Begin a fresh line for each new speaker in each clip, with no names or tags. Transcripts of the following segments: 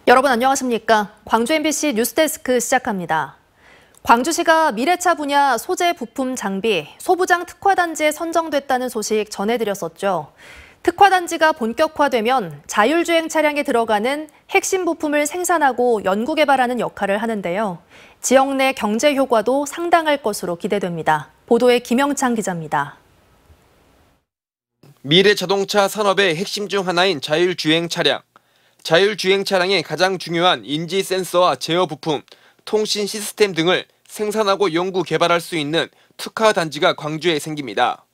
여러분 안녕하십니까? 광주 MBC 뉴스데스크 시작합니다. 광주시가 미래차 분야 소재 부품 장비 소부장 특화단지에 선정됐다는 소식 전해드렸었죠. 특화단지가 본격화되면 자율주행 차량에 들어가는 핵심 부품을 생산하고 연구개발하는 역할을 하는데요. 지역 내 경제 효과도 상당할 것으로 기대됩니다. 보도에 김영창 기자입니다.
미래 자동차 산업의 핵심 중 하나인 자율주행 차량. 자율주행 차량의 가장 중요한 인지 센서와 제어 부품, 통신 시스템 등을 생산하고 연구 개발할 수 있는 특화 단지가 광주에 생깁니다.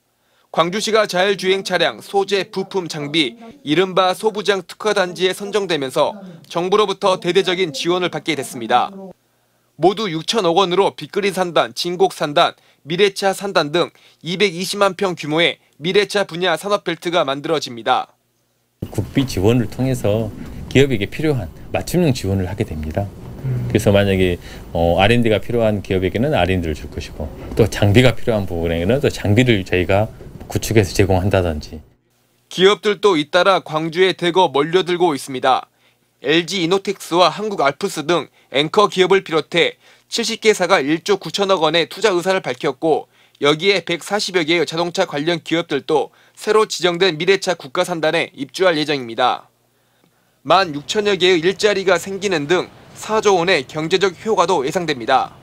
광주시가 자율주행 차량 소재 부품 장비 이른바 소부장 특화 단지에 선정되면서 정부로부터 대대적인 지원을 받게 됐습니다. 모두 6천억 원으로 빅그린 산단, 진곡 산단, 미래차 산단 등 220만 평 규모의 미래차 분야 산업벨트가 만들어집니다.
국비 지원을 통해서 기업에게 필요한 맞춤형 지원을 하게 됩니다. 그래서 만약에 R&D가 필요한 기업에게는 R&D를 줄 것이고 또 장비가 필요한 부분에는 또 장비를 저희가 구축해서 제공한다든지.
기업들도 잇따라 광주에 대거 몰려들고 있습니다. LG 이노텍스와 한국 알프스 등 앵커 기업을 비롯해 70개사가 1조 9천억 원의 투자 의사를 밝혔고 여기에 140여 개의 자동차 관련 기업들도 새로 지정된 미래차 국가산단에 입주할 예정입니다. 16,000여 개의 일자리가 생기는 등 4조 원의 경제적 효과도 예상됩니다.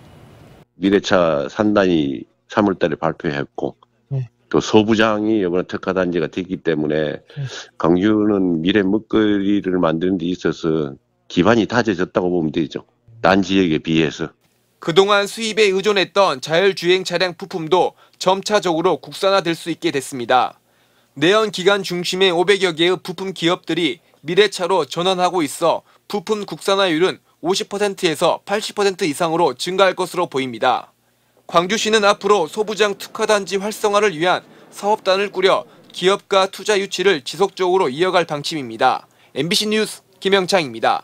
미래차 산단이 3월달에 발표했고 또 소부장이 이번에 특화단지가 됐기 때문에 광주는 미래 먹거리를 만드는 데 있어서 기반이 다져졌다고 보면 되죠. 딴 지역에 비해서.
그동안 수입에 의존했던 자율주행 차량 부품도 점차적으로 국산화될 수 있게 됐습니다. 내연기관 중심의 500여 개의 부품 기업들이 미래차로 전환하고 있어 부품 국산화율은 50%에서 80% 이상으로 증가할 것으로 보입니다. 광주시는 앞으로 소부장 특화단지 활성화를 위한 사업단을 꾸려 기업과 투자 유치를 지속적으로 이어갈 방침입니다. MBC 뉴스 김영창입니다.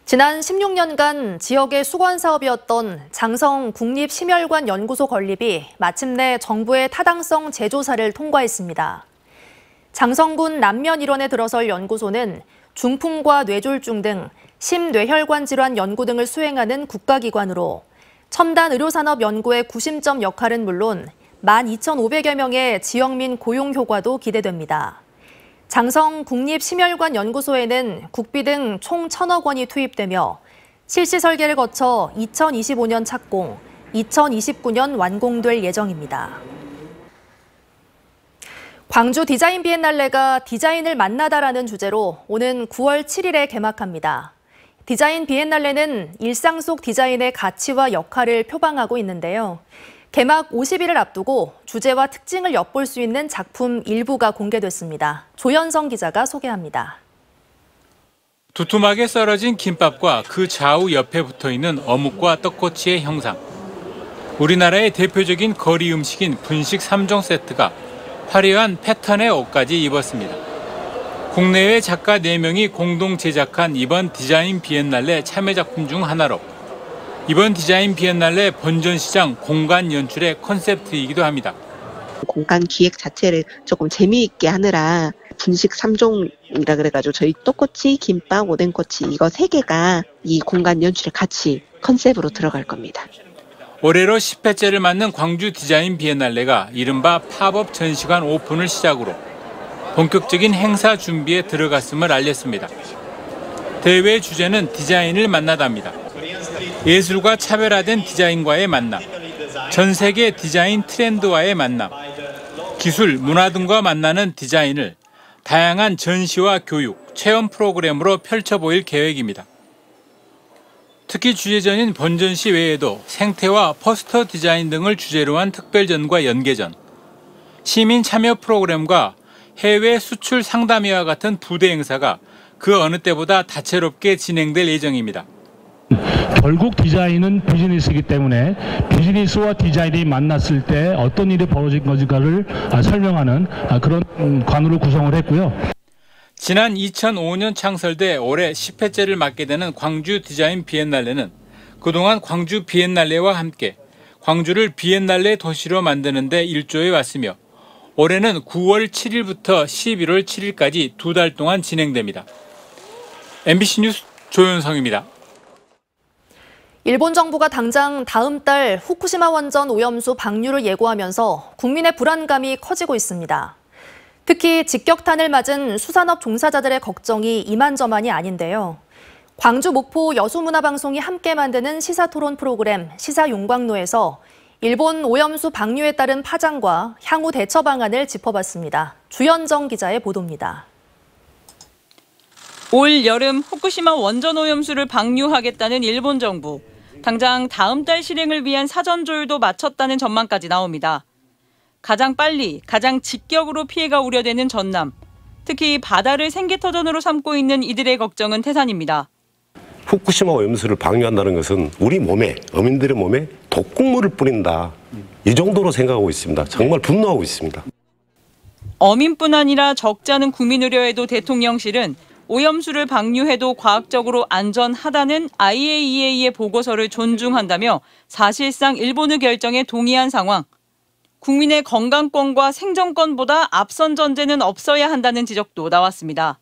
지난 16년간 지역의 수건 사업이었던 장성 국립심혈관 연구소 건립이 마침내 정부의 타당성 재조사를 통과했습니다. 장성군 남면 일원에 들어설 연구소는 중풍과 뇌졸중 등 심뇌혈관 질환 연구 등을 수행하는 국가기관으로 첨단 의료산업 연구의 구심점 역할은 물론 12,500여 명의 지역민 고용 효과도 기대됩니다. 장성 국립심혈관 연구소에는 국비 등 총 1,000억 원이 투입되며 실시 설계를 거쳐 2025년 착공, 2029년 완공될 예정입니다. 광주 디자인 비엔날레가 디자인을 만나다라는 주제로 오는 9월 7일에 개막합니다. 디자인 비엔날레는 일상 속 디자인의 가치와 역할을 표방하고 있는데요. 개막 50일을 앞두고 주제와 특징을 엿볼 수 있는 작품 일부가 공개됐습니다. 조현성 기자가 소개합니다.
두툼하게 썰어진 김밥과 그 좌우 옆에 붙어있는 어묵과 떡꼬치의 형상. 우리나라의 대표적인 거리 음식인 분식 3종 세트가 화려한 패턴의 옷까지 입었습니다. 국내외 작가 4명이 공동 제작한 이번 디자인 비엔날레 참여 작품 중 하나로 이번 디자인 비엔날레 본전시장 공간 연출의 컨셉트이기도 합니다.
공간 기획 자체를 조금 재미있게 하느라 분식 3종이라 그래가지고 저희 떡꼬치, 김밥, 오뎅꼬치 이거 3개가 이 공간 연출에 같이 컨셉으로 들어갈 겁니다.
올해로 10회째를 맞는 광주 디자인 비엔날레가 이른바 팝업 전시관 오픈을 시작으로 본격적인 행사 준비에 들어갔음을 알렸습니다. 대회 주제는 디자인을 만나답니다. 예술과 차별화된 디자인과의 만남, 전 세계 디자인 트렌드와의 만남, 기술, 문화 등과 만나는 디자인을 다양한 전시와 교육, 체험 프로그램으로 펼쳐보일 계획입니다. 특히 주제전인 본전시 외에도 생태와 포스터 디자인 등을 주제로 한 특별전과 연계전, 시민 참여 프로그램과 해외 수출 상담회와 같은 부대 행사가 그 어느 때보다 다채롭게 진행될 예정입니다.
결국 디자인은 비즈니스이기 때문에 비즈니스와 디자인이 만났을 때 어떤 일이 벌어진 것인가를 설명하는 그런 관으로 구성을 했고요.
지난 2005년 창설돼 올해 10회째를 맞게 되는 광주 디자인 비엔날레는 그동안 광주 비엔날레와 함께 광주를 비엔날레 도시로 만드는 데 일조해 왔으며 올해는 9월 7일부터 11월 7일까지 2달 동안 진행됩니다. MBC 뉴스 조현성입니다.
일본 정부가 당장 다음 달 후쿠시마 원전 오염수 방류를 예고하면서 국민의 불안감이 커지고 있습니다. 특히 직격탄을 맞은 수산업 종사자들의 걱정이 이만저만이 아닌데요. 광주 목포 여수문화방송이 함께 만드는 시사토론 프로그램 시사용광로에서 일본 오염수 방류에 따른 파장과 향후 대처 방안을 짚어봤습니다. 주현정 기자의 보도입니다.
올 여름 후쿠시마 원전 오염수를 방류하겠다는 일본 정부. 당장 다음 달 실행을 위한 사전 조율도 마쳤다는 전망까지 나옵니다. 가장 빨리, 가장 직격으로 피해가 우려되는 전남. 특히 바다를 생계터전으로 삼고 있는 이들의 걱정은 태산입니다.
후쿠시마 오염수를 방류한다는 것은 우리 몸에, 어민들의 몸에 독극물을 뿌린다. 이 정도로 생각하고 있습니다. 정말 분노하고 있습니다.
어민뿐 아니라 적지 않은 국민 의료에도 대통령실은 오염수를 방류해도 과학적으로 안전하다는 IAEA의 보고서를 존중한다며 사실상 일본의 결정에 동의한 상황. 국민의 건강권과 생존권보다 앞선 전제는 없어야 한다는 지적도 나왔습니다.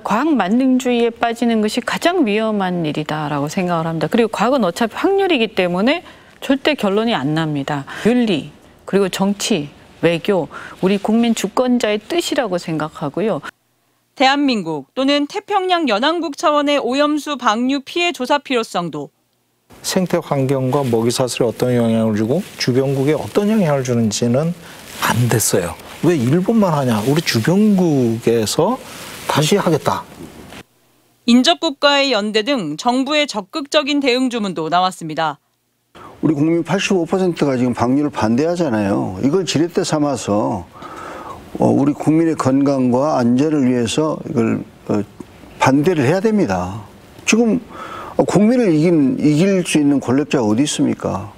과학 만능주의에 빠지는 것이 가장 위험한 일이다라고 생각을 합니다. 그리고 과학은 어차피 확률이기 때문에 절대 결론이 안 납니다. 윤리, 그리고 정치, 외교, 우리 국민 주권자의 뜻이라고 생각하고요.
대한민국 또는 태평양 연안국 차원의 오염수 방류 피해 조사 필요성도.
생태 환경과 먹이사슬에 어떤 영향을 주고 주변국에 어떤 영향을 주는지는 안 됐어요. 왜 일본만 하냐? 우리 주변국에서 다시 하겠다.
인접국가의 연대 등 정부의 적극적인 대응 주문도 나왔습니다.
우리 국민 85%가 지금 방류를 반대하잖아요. 이걸 지렛대 삼아서 우리 국민의 건강과 안전을 위해서 이걸 반대를 해야 됩니다. 지금 국민을 이길 수 있는 권력자가 어디 있습니까?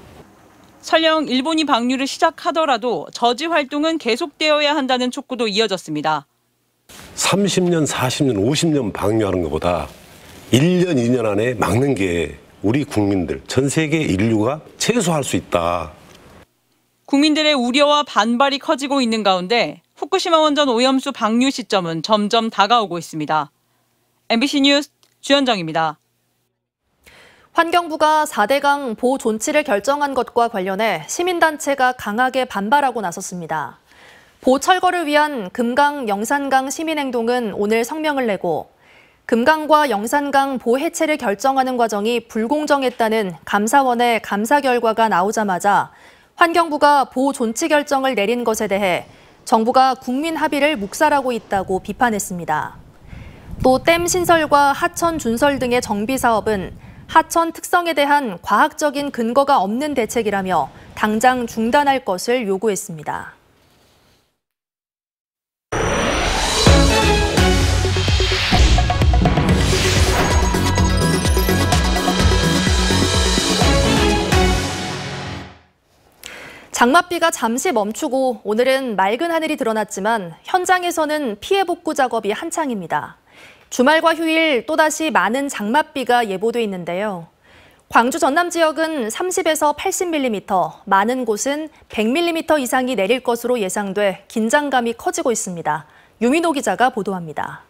설령 일본이 방류를 시작하더라도 저지 활동은 계속되어야 한다는 촉구도 이어졌습니다.
30년, 40년, 50년 방류하는 것보다 1년, 2년 안에 막는 게 우리 국민들, 전 세계 인류가 최소화할 수 있다.
국민들의 우려와 반발이 커지고 있는 가운데 후쿠시마 원전 오염수 방류 시점은 점점 다가오고 있습니다. MBC 뉴스 주현정입니다.
환경부가 4대강 보호 존치를 결정한 것과 관련해 시민단체가 강하게 반발하고 나섰습니다. 보호 철거를 위한 금강, 영산강 시민행동은 오늘 성명을 내고 금강과 영산강 보호 해체를 결정하는 과정이 불공정했다는 감사원의 감사 결과가 나오자마자 환경부가 보호 존치 결정을 내린 것에 대해 정부가 국민 합의를 묵살하고 있다고 비판했습니다. 또 댐 신설과 하천 준설 등의 정비 사업은 하천 특성에 대한 과학적인 근거가 없는 대책이라며 당장 중단할 것을 요구했습니다. 장맛비가 잠시 멈추고 오늘은 맑은 하늘이 드러났지만 현장에서는 피해 복구 작업이 한창입니다. 주말과 휴일 또다시 많은 장맛비가 예보돼 있는데요. 광주 전남 지역은 30에서 80mm, 많은 곳은 100mm 이상이 내릴 것으로 예상돼 긴장감이 커지고 있습니다. 유민호 기자가 보도합니다.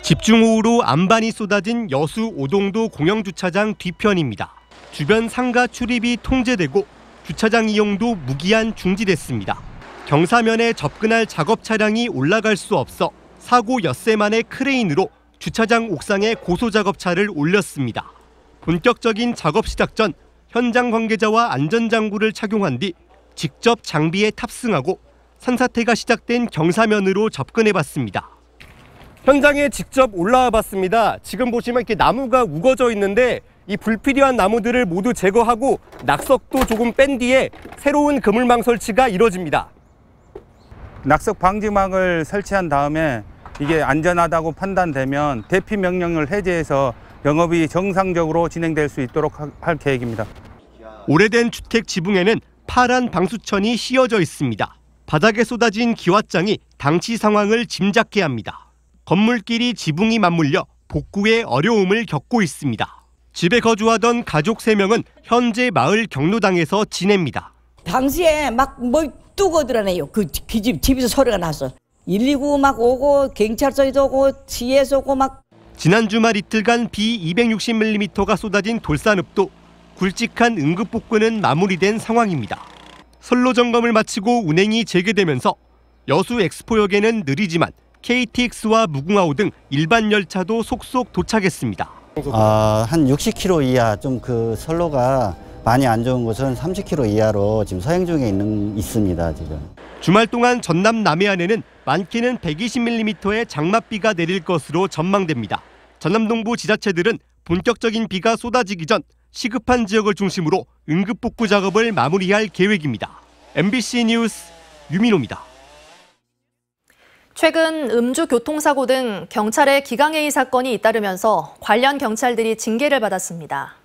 집중호우로 안반이 쏟아진 여수 오동도 공영주차장 뒤편입니다. 주변 상가 출입이 통제되고 주차장 이용도 무기한 중지됐습니다. 경사면에 접근할 작업 차량이 올라갈 수 없어 사고 엿새 만에 크레인으로 주차장 옥상에 고소작업차를 올렸습니다. 본격적인 작업 시작 전 현장 관계자와 안전장구를 착용한 뒤 직접 장비에 탑승하고 산사태가 시작된 경사면으로 접근해봤습니다. 현장에 직접 올라와 봤습니다. 지금 보시면 이렇게 나무가 우거져 있는데 이 불필요한 나무들을 모두 제거하고 낙석도 조금 뺀 뒤에 새로운 그물망 설치가 이뤄집니다.
낙석 방지망을 설치한 다음에 이게 안전하다고 판단되면 대피 명령을 해제해서 영업이 정상적으로 진행될 수 있도록 할 계획입니다.
오래된 주택 지붕에는 파란 방수천이 씌어져 있습니다. 바닥에 쏟아진 기왓장이 당시 상황을 짐작케 합니다. 건물끼리 지붕이 맞물려 복구에 어려움을 겪고 있습니다. 집에 거주하던 가족 3명은 현재 마을 경로당에서 지냅니다.
당시에 막 뭘 뚜고 드러내요. 집에서 소리가 났어. 119 막 오고 경찰서에도 오고 시에서 오고 막.
지난 주말 이틀간 비 260mm가 쏟아진 돌산읍도 굵직한 응급복구는 마무리된 상황입니다. 선로 점검을 마치고 운행이 재개되면서 여수 엑스포역에는 느리지만 KTX와 무궁화호 등 일반 열차도 속속 도착했습니다.
한 60km 이하 좀 그 선로가 많이 안 좋은 곳은 30km 이하로 지금 서행 중에 있습니다. 지금.
주말 동안 전남 남해안에는 많게는 120mm의 장맛비가 내릴 것으로 전망됩니다. 전남 동부 지자체들은 본격적인 비가 쏟아지기 전 시급한 지역을 중심으로 응급복구 작업을 마무리할 계획입니다. MBC 뉴스 유민호입니다.
최근 음주 교통사고 등 경찰의 기강회의 사건이 잇따르면서 관련 경찰들이 징계를 받았습니다.